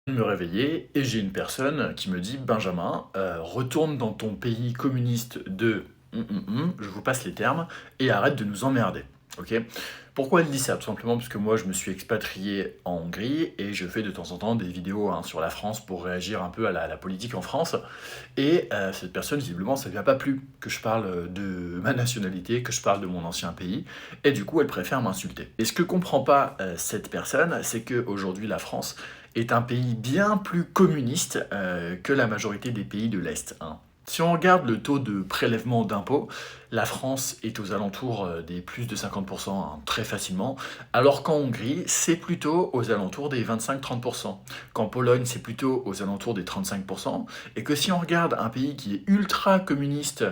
Me réveiller et j'ai une personne qui me dit: «Benjamin, retourne dans ton pays communiste de je vous passe les termes et arrête de nous emmerder». OK? Pourquoi elle dit ça? Tout simplement parce que moi je me suis expatrié en Hongrie et je fais de temps en temps des vidéos, hein, sur la France pour réagir un peu à la politique en France et cette personne visiblement ça lui a pas plu que je parle, de ma nationalité, que je parle de mon ancien pays et du coup elle préfère m'insulter. Et ce que comprend pas, cette personne, c'est qu'aujourd'hui la France est un pays bien plus communiste que la majorité des pays de l'Est, hein. Si on regarde le taux de prélèvement d'impôts, la France est aux alentours des plus de 50%, hein, très facilement, alors qu'en Hongrie, c'est plutôt aux alentours des 25-30%. Qu'en Pologne, c'est plutôt aux alentours des 35%. Et que si on regarde un pays qui est ultra communiste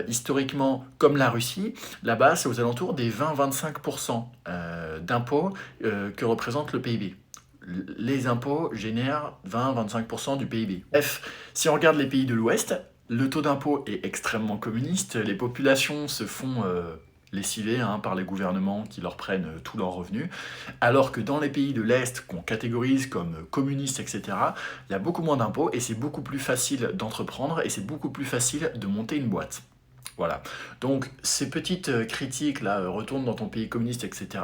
historiquement, comme la Russie, là-bas, c'est aux alentours des 20-25% d'impôts que représente le PIB. Les impôts génèrent 20-25% du PIB. Bref, si on regarde les pays de l'Ouest, le taux d'impôt est extrêmement communiste, les populations se font lessiver, hein, par les gouvernements qui leur prennent tous leurs revenus, alors que dans les pays de l'Est qu'on catégorise comme communistes, etc., il y a beaucoup moins d'impôts et c'est beaucoup plus facile d'entreprendre et c'est beaucoup plus facile de monter une boîte. Voilà. Donc ces petites critiques là, retourne dans ton pays communiste, etc.,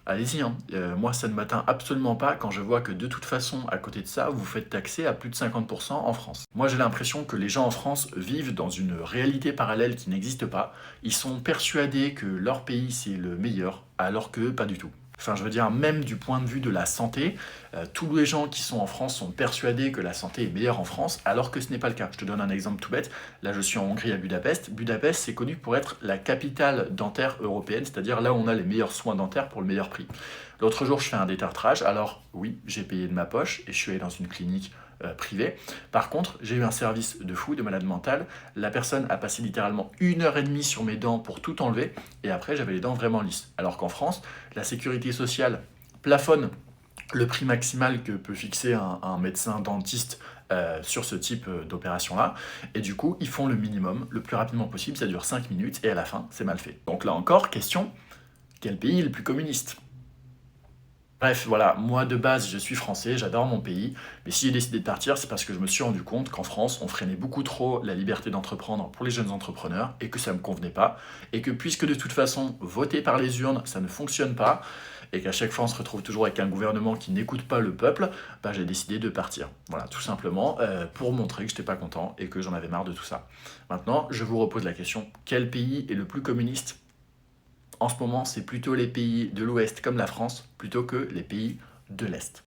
allez-y, hein. Moi, ça ne m'atteint absolument pas quand je vois que de toute façon, à côté de ça, vous faites taxer à plus de 50% en France. Moi, j'ai l'impression que les gens en France vivent dans une réalité parallèle qui n'existe pas. Ils sont persuadés que leur pays, c'est le meilleur, alors que pas du tout. Enfin, je veux dire, même du point de vue de la santé, tous les gens qui sont en France sont persuadés que la santé est meilleure en France, alors que ce n'est pas le cas. Je te donne un exemple tout bête. Là, je suis en Hongrie à Budapest. Budapest, c'est connu pour être la capitale dentaire européenne, c'est-à-dire là où on a les meilleurs soins dentaires pour le meilleur prix. L'autre jour, je fais un détartrage. Alors, oui, j'ai payé de ma poche et je suis allé dans une clinique privée. Par contre, j'ai eu un service de fou, de malade mental. La personne a passé littéralement 1 heure et demie sur mes dents pour tout enlever et après, j'avais les dents vraiment lisses. Alors qu'en France, la sécurité sociale plafonne le prix maximal que peut fixer un médecin dentiste sur ce type d'opération-là. Et du coup, ils font le minimum, le plus rapidement possible, ça dure 5 minutes, et à la fin, c'est mal fait. Donc là encore, question, quel pays est le plus communiste? Bref, voilà, moi de base je suis français, j'adore mon pays, mais si j'ai décidé de partir, c'est parce que je me suis rendu compte qu'en France, on freinait beaucoup trop la liberté d'entreprendre pour les jeunes entrepreneurs et que ça me convenait pas, et que puisque de toute façon, voter par les urnes, ça ne fonctionne pas, et qu'à chaque fois on se retrouve toujours avec un gouvernement qui n'écoute pas le peuple, bah, j'ai décidé de partir. Voilà, tout simplement, pour montrer que j'étais pas content et que j'en avais marre de tout ça. Maintenant, je vous repose la question, quel pays est le plus communiste? En ce moment, c'est plutôt les pays de l'Ouest comme la France, plutôt que les pays de l'Est.